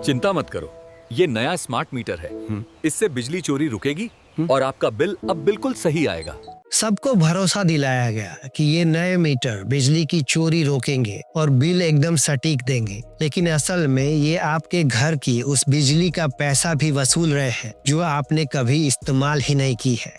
चिंता मत करो, ये नया स्मार्ट मीटर है। इससे बिजली चोरी रुकेगी और आपका बिल अब बिल्कुल सही आएगा। सबको भरोसा दिलाया गया कि ये नए मीटर बिजली की चोरी रोकेंगे और बिल एकदम सटीक देंगे, लेकिन असल में ये आपके घर की उस बिजली का पैसा भी वसूल रहे हैं जो आपने कभी इस्तेमाल ही नहीं की है।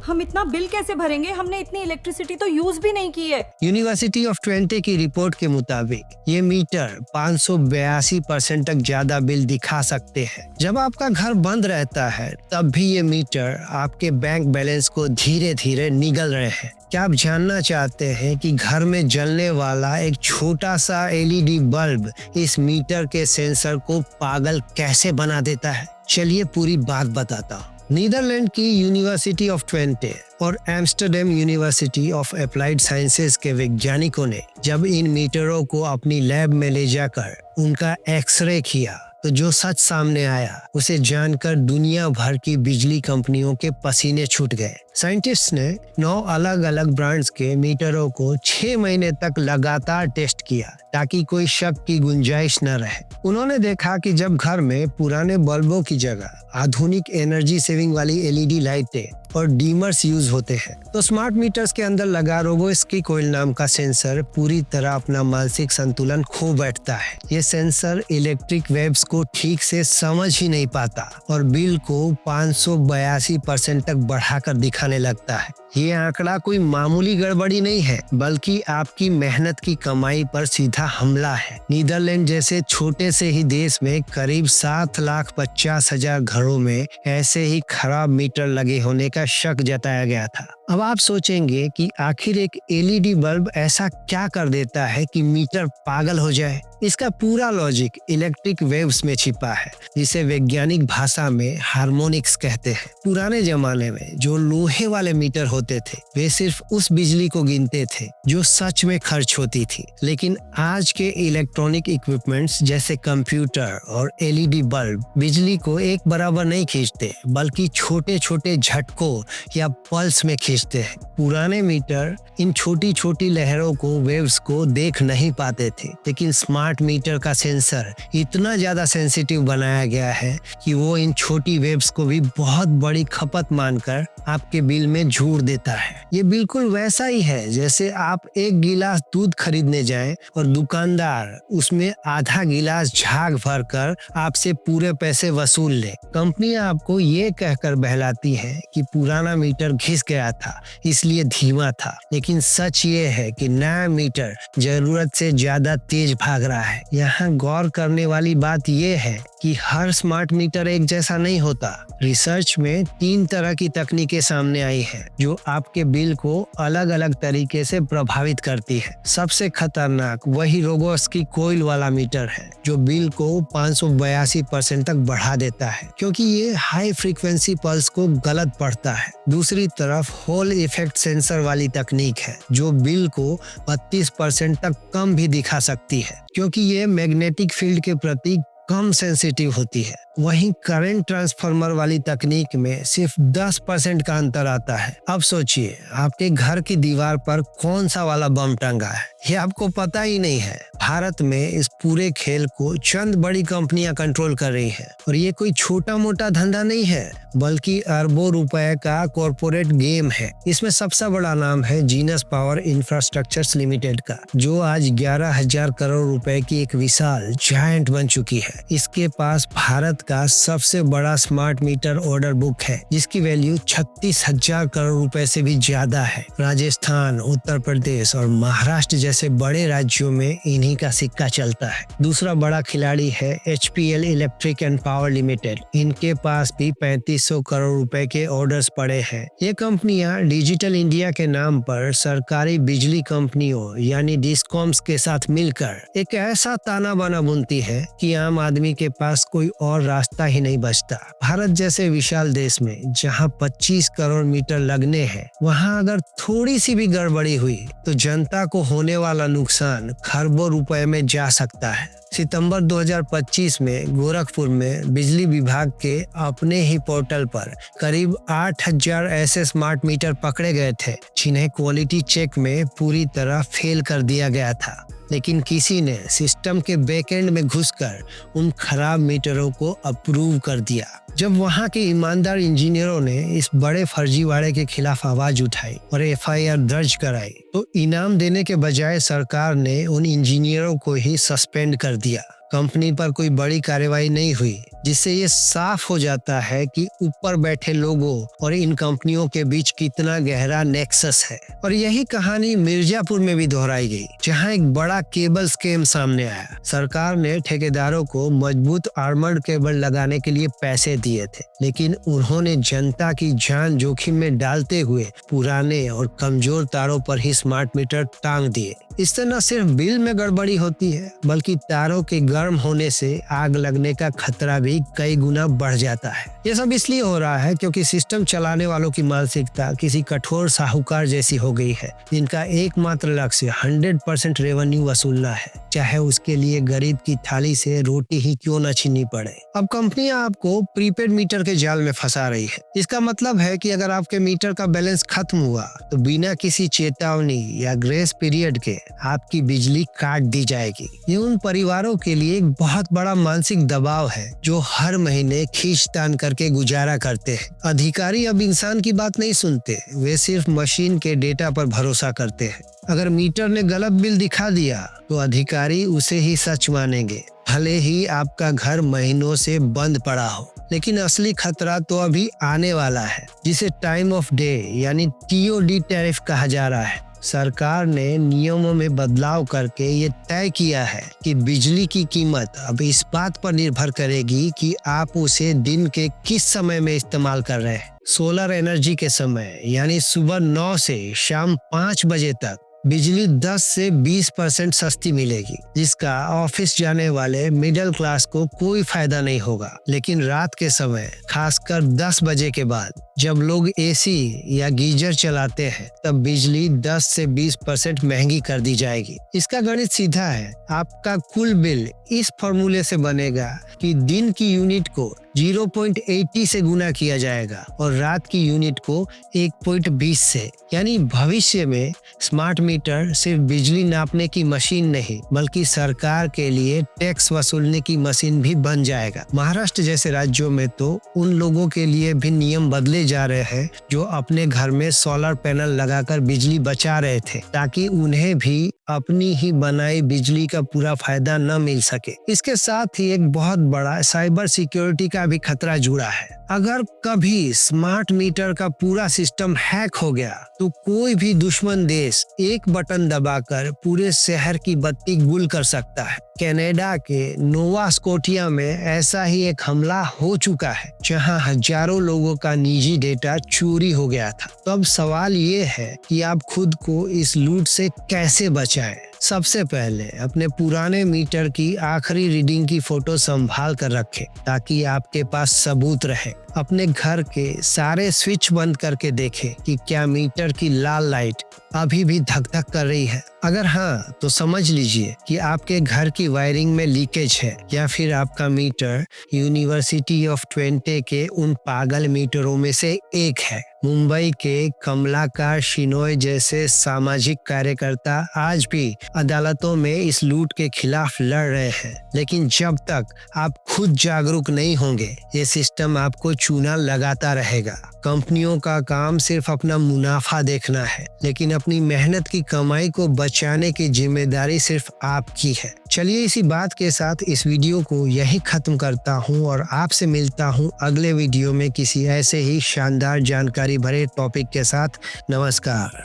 हम इतना बिल कैसे भरेंगे? हमने इतनी इलेक्ट्रिसिटी तो यूज भी नहीं की है। यूनिवर्सिटी ऑफ ट्वेंटे की रिपोर्ट के मुताबिक ये मीटर 582% तक ज्यादा बिल दिखा सकते हैं। जब आपका घर बंद रहता है तब भी ये मीटर आपके बैंक बैलेंस को धीरे धीरे निगल रहे हैं। क्या आप जानना चाहते हैं कि घर में जलने वाला एक छोटा सा एलईडी बल्ब इस मीटर के सेंसर को पागल कैसे बना देता है? चलिए पूरी बात बताता हूँ। नीदरलैंड की यूनिवर्सिटी ऑफ ट्वेंटे और Amsterdam university of applied sciences के वैज्ञानिकों ने जब इन मीटरों को अपनी लैब में ले जाकर उनका एक्सरे किया तो जो सच सामने आया उसे जानकर दुनिया भर की बिजली कंपनियों के पसीने छूट गए। साइंटिस्ट ने 9 अलग अलग ब्रांड्स के मीटरों को 6 महीने तक लगातार टेस्ट किया ताकि कोई शक की गुंजाइश न रहे। उन्होंने देखा कि जब घर में पुराने बल्बों की जगह आधुनिक एनर्जी सेविंग वाली एलईडी लाइटें और डीमर्स यूज होते हैं तो स्मार्ट मीटर्स के अंदर लगा रोबोस्की कॉइल नाम का सेंसर पूरी तरह अपना मानसिक संतुलन खो बैठता है। ये सेंसर इलेक्ट्रिक वेव्स को ठीक से समझ ही नहीं पाता और बिल को 582% तक बढ़ाकर दिखाने लगता है। ये आंकड़ा कोई मामूली गड़बड़ी नहीं है बल्कि आपकी मेहनत की कमाई पर सीधा हमला है। नीदरलैंड जैसे छोटे से ही देश में करीब 7,50,000 घरों में ऐसे ही खराब मीटर लगे होने का शक जताया गया था। अब आप सोचेंगे कि आखिर एक एलईडी बल्ब ऐसा क्या कर देता है कि मीटर पागल हो जाए? इसका पूरा लॉजिक इलेक्ट्रिक वेव्स में छिपा है जिसे वैज्ञानिक भाषा में हार्मोनिक्स कहते हैं। पुराने जमाने में जो लोहे वाले मीटर होते थे वे सिर्फ उस बिजली को गिनते थे जो सच में खर्च होती थी, लेकिन आज के इलेक्ट्रॉनिक इक्विपमेंट्स जैसे कंप्यूटर और एलईडी बल्ब बिजली को एक बराबर नहीं खींचते बल्कि छोटे छोटे झटकों या पल्स में खींचते हैं। पुराने मीटर इन छोटी छोटी लहरों को वेव्स को देख नहीं पाते थे, लेकिन स्मार्ट मीटर का सेंसर इतना ज्यादा सेंसिटिव बनाया गया है कि वो इन छोटी वेव्स को भी बहुत बड़ी खपत मानकर आपके बिल में जोड़ देता है। ये बिल्कुल वैसा ही है जैसे आप एक गिलास दूध खरीदने जाएं और दुकानदार उसमें आधा गिलास झाग भरकर आपसे पूरे पैसे वसूल ले। कंपनियां आपको ये कहकर बहलाती है कि पुराना मीटर घिस गया था इसलिए धीमा था, लेकिन सच ये है कि नया मीटर जरूरत से ज्यादा तेज भाग रहा है। यहाँ गौर करने वाली बात ये है कि हर स्मार्ट मीटर एक जैसा नहीं होता। रिसर्च में 3 तरह की तकनीकें सामने आई है जो आपके बिल को अलग अलग तरीके से प्रभावित करती है। सबसे खतरनाक वही रोबोस्की कॉइल वाला मीटर है जो बिल को 582% तक बढ़ा देता है क्योंकि ये हाई फ्रीक्वेंसी पल्स को गलत पढ़ता है। दूसरी तरफ हॉल इफेक्ट सेंसर वाली तकनीक है जो बिल को 32% तक कम भी दिखा सकती है क्योंकि ये मैग्नेटिक फील्ड के प्रति कम सेंसिटिव होती है। वहीं करंट ट्रांसफार्मर वाली तकनीक में सिर्फ 10% का अंतर आता है। अब सोचिए आपके घर की दीवार पर कौन सा वाला बम टंगा है, ये आपको पता ही नहीं है। भारत में इस पूरे खेल को चंद बड़ी कंपनियां कंट्रोल कर रही हैं और ये कोई छोटा मोटा धंधा नहीं है बल्कि अरबों रुपए का कॉर्पोरेट गेम है। इसमें सबसे बड़ा नाम है जीनस पावर इंफ्रास्ट्रक्चर्स लिमिटेड का जो आज 11,000 करोड़ रुपए की एक विशाल जायंट बन चुकी है। इसके पास भारत का सबसे बड़ा स्मार्ट मीटर ऑर्डर बुक है जिसकी वैल्यू 36,000 करोड़ रुपए से भी ज्यादा है। राजस्थान, उत्तर प्रदेश और महाराष्ट्र जैसे बड़े राज्यों में इन्हीं का सिक्का चलता है। दूसरा बड़ा खिलाड़ी है HPL electric and power limited. इनके पास भी 3500 करोड़ रुपए के ऑर्डर्स पड़े हैं। ये कंपनियां डिजिटल इंडिया के नाम पर सरकारी बिजली कंपनियों यानी डिस्कॉम्स के साथ मिलकर एक ऐसा ताना बाना बुनती है कि आम आदमी के पास कोई और रास्ता ही नहीं बचता। भारत जैसे विशाल देश में जहां 25 करोड़ मीटर लगने हैं वहां अगर थोड़ी सी भी गड़बड़ी हुई तो जनता को होने वाला नुकसान खरबों रुपए में जा सकता है। सितंबर 2025 में गोरखपुर में बिजली विभाग के अपने ही पोर्टल पर करीब 8,000 ऐसे स्मार्ट मीटर पकड़े गए थे जिन्हें क्वालिटी चेक में पूरी तरह फेल कर दिया गया था। लेकिन किसी ने सिस्टम के बैकएंड में घुसकर उन खराब मीटरों को अप्रूव कर दिया। जब वहां के ईमानदार इंजीनियरों ने इस बड़े फर्जीवाड़े के खिलाफ आवाज उठाई और एफआईआर दर्ज कराई, तो इनाम देने के बजाय सरकार ने उन इंजीनियरों को ही सस्पेंड कर दिया। कंपनी पर कोई बड़ी कार्रवाई नहीं हुई, जिससे ये साफ हो जाता है कि ऊपर बैठे लोगों और इन कंपनियों के बीच कितना गहरा नेक्सस है। और यही कहानी मिर्जापुर में भी दोहराई गई, जहां एक बड़ा केबल स्कैम सामने आया। सरकार ने ठेकेदारों को मजबूत आर्मर्ड केबल लगाने के लिए पैसे दिए थे, लेकिन उन्होंने जनता की जान जोखिम में डालते हुए पुराने और कमजोर तारों पर ही स्मार्ट मीटर टांग दिए। इससे न सिर्फ बिल में गड़बड़ी होती है, बल्कि तारों के गर्म होने से आग लगने का खतरा भी कई गुना बढ़ जाता है। ये सब इसलिए हो रहा है क्योंकि सिस्टम चलाने वालों की मानसिकता किसी कठोर साहूकार जैसी हो गई है, जिनका एकमात्र लक्ष्य 100% रेवेन्यू वसूलना है, चाहे उसके लिए गरीब की थाली से रोटी ही क्यों न छीननी पड़े। अब कंपनियां आपको प्रीपेड मीटर के जाल में फंसा रही है। इसका मतलब है कि अगर आपके मीटर का बैलेंस खत्म हुआ तो बिना किसी चेतावनी या ग्रेस पीरियड के आपकी बिजली काट दी जाएगी। ये उन परिवारों के लिए एक बहुत बड़ा मानसिक दबाव है जो हर महीने खींचतान करके गुजारा करते हैं। अधिकारी अब इंसान की बात नहीं सुनते, वे सिर्फ मशीन के डेटा पर भरोसा करते हैं। अगर मीटर ने गलत बिल दिखा दिया तो अधिकारी उसे ही सच मानेंगे, भले ही आपका घर महीनों से बंद पड़ा हो। लेकिन असली खतरा तो अभी आने वाला है, जिसे टाइम ऑफ डे यानी TOD टैरिफ कहा जा रहा है। सरकार ने नियमों में बदलाव करके ये तय किया है कि बिजली की कीमत अब इस बात पर निर्भर करेगी कि आप उसे दिन के किस समय में इस्तेमाल कर रहे हैं। सोलर एनर्जी के समय यानी सुबह 9 से शाम 5 बजे तक बिजली 10 से 20% सस्ती मिलेगी, जिसका ऑफिस जाने वाले मिडिल क्लास को कोई फायदा नहीं होगा। लेकिन रात के समय खासकर 10 बजे के बाद जब लोग AC या गीजर चलाते हैं, तब बिजली 10 से 20% महंगी कर दी जाएगी। इसका गणित सीधा है, आपका कुल बिल इस फॉर्मूले से बनेगा कि दिन की यूनिट को 0.80 से गुना किया जाएगा और रात की यूनिट को 1.20 से। यानी भविष्य में स्मार्ट मीटर सिर्फ बिजली नापने की मशीन नहीं, बल्कि सरकार के लिए टैक्स वसूलने की मशीन भी बन जाएगा। महाराष्ट्र जैसे राज्यों में तो उन लोगों के लिए भी नियम बदले जा रहे हैं जो अपने घर में सोलर पैनल लगाकर बिजली बचा रहे थे, ताकि उन्हें भी अपनी ही बनाई बिजली का पूरा फायदा न मिल सके। इसके साथ ही एक बहुत बड़ा साइबर सिक्योरिटी का भी खतरा जुड़ा है। अगर कभी स्मार्ट मीटर का पूरा सिस्टम हैक हो गया तो कोई भी दुश्मन देश एक बटन दबाकर पूरे शहर की बत्ती गुल कर सकता है। कनाडा के नोवा स्कोटिया में ऐसा ही एक हमला हो चुका है, जहां हजारों लोगों का निजी डेटा चोरी हो गया था। तो अब सवाल ये है कि आप खुद को इस लूट से कैसे बचाएं। सबसे पहले अपने पुराने मीटर की आखिरी रीडिंग की फोटो संभाल कर रखें, ताकि आपके पास सबूत रहे। अपने घर के सारे स्विच बंद करके देखें कि क्या मीटर की लाल लाइट अभी भी धक धक कर रही है। अगर हाँ, तो समझ लीजिए कि आपके घर की वायरिंग में लीकेज है, या फिर आपका मीटर यूनिवर्सिटी ऑफ ट्वेंटे के उन पागल मीटरों में से एक है। मुंबई के कमलाकर शिनोय जैसे सामाजिक कार्यकर्ता आज भी अदालतों में इस लूट के खिलाफ लड़ रहे हैं। लेकिन जब तक आप खुद जागरूक नहीं होंगे, ये सिस्टम आपको चूना लगाता रहेगा। कंपनियों का काम सिर्फ अपना मुनाफा देखना है, लेकिन अपनी मेहनत की कमाई को बचाने की जिम्मेदारी सिर्फ आपकी है। चलिए इसी बात के साथ इस वीडियो को यही खत्म करता हूँ और आपसे मिलता हूँ अगले वीडियो में किसी ऐसे ही शानदार जानकारी भरे टॉपिक के साथ। नमस्कार।